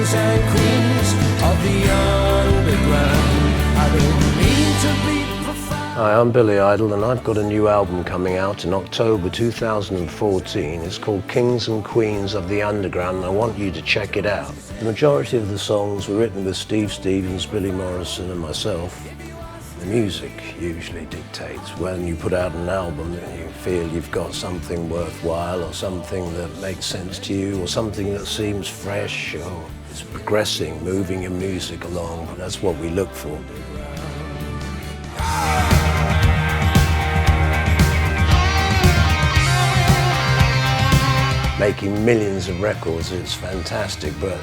kings and queens of the underground. I don't mean to be profound. Hi, I'm Billy Idol and I've got a new album coming out in October 2014. It's called Kings and Queens of the Underground and I want you to check it out. The majority of the songs were written with Steve Stevens, Billy Morrison and myself. The music usually dictates when you put out an album that you feel you've got something worthwhile or something that makes sense to you or something that seems fresh or is progressing, moving your music along. That's what we look for. Making millions of records is fantastic, but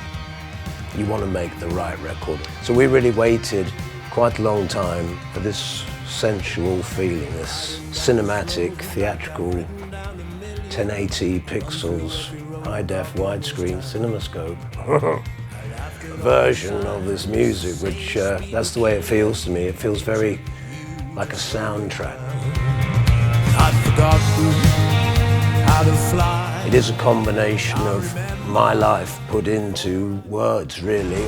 you want to make the right record. So we really waited quite a long time for this sensual feeling, this cinematic, theatrical, 1080 pixels, high-def, widescreen, CinemaScope version of this music, which that's the way it feels to me. It feels very like a soundtrack. I've forgotten how to fly. It is a combination of my life put into words, really.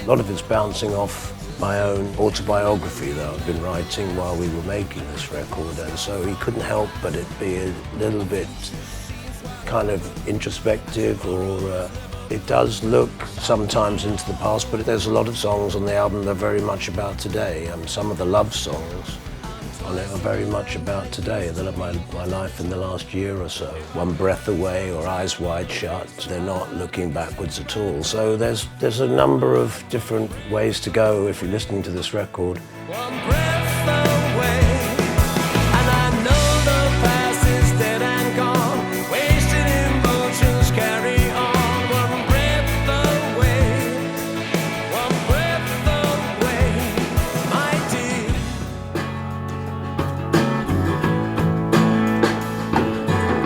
A lot of it's bouncing off my own autobiography that I've been writing while we were making this record, and so he couldn't help but it be a little bit kind of introspective, or it does look sometimes into the past, but there's a lot of songs on the album that are very much about today, and some of the love songs on it are very much about today, my life in the last year or so. One Breath Away or Eyes Wide Shut, they're not looking backwards at all. So there's a number of different ways to go if you're listening to this record. One breath away, and I know the past is dead and gone. Wasted emotions carry on. One breath away, my dear.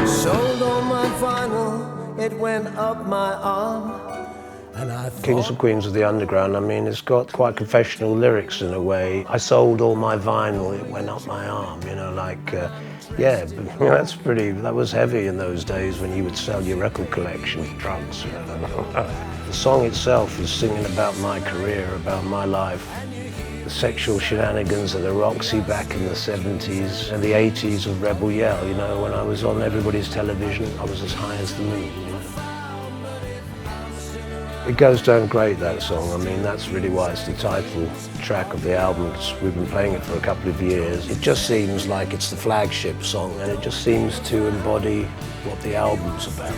Sold on my vinyl, it went up my arm. And I Kings and Queens of the Underground, I mean, it's got quite confessional lyrics in a way. I sold all my vinyl, it went up my arm, you know, like, yeah, but, that was heavy in those days when you would sell your record collection to trucks. You know? The song itself is singing about my career, about my life, the sexual shenanigans of the Roxy back in the 70s and the 80s of Rebel Yell, you know, when I was on everybody's television, I was as high as the moon, you know. It goes down great, that song. I mean, that's really why it's the title track of the album, because we've been playing it for a couple of years. It just seems like it's the flagship song, and it just seems to embody what the album's about.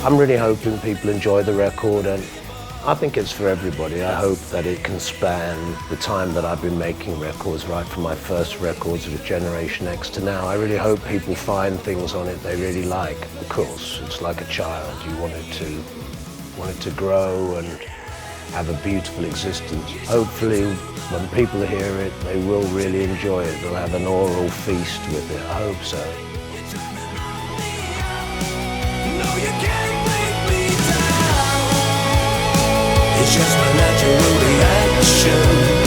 I'm really hoping people enjoy the record, and I think it's for everybody. I hope that it can span the time that I've been making records, right from my first records with Generation X to now. I really hope people find things on it they really like. Of course, it's like a child. You want it to grow and have a beautiful existence. Hopefully, when people hear it, they will really enjoy it. They'll have an oral feast with it. I hope so. It's just my natural reaction.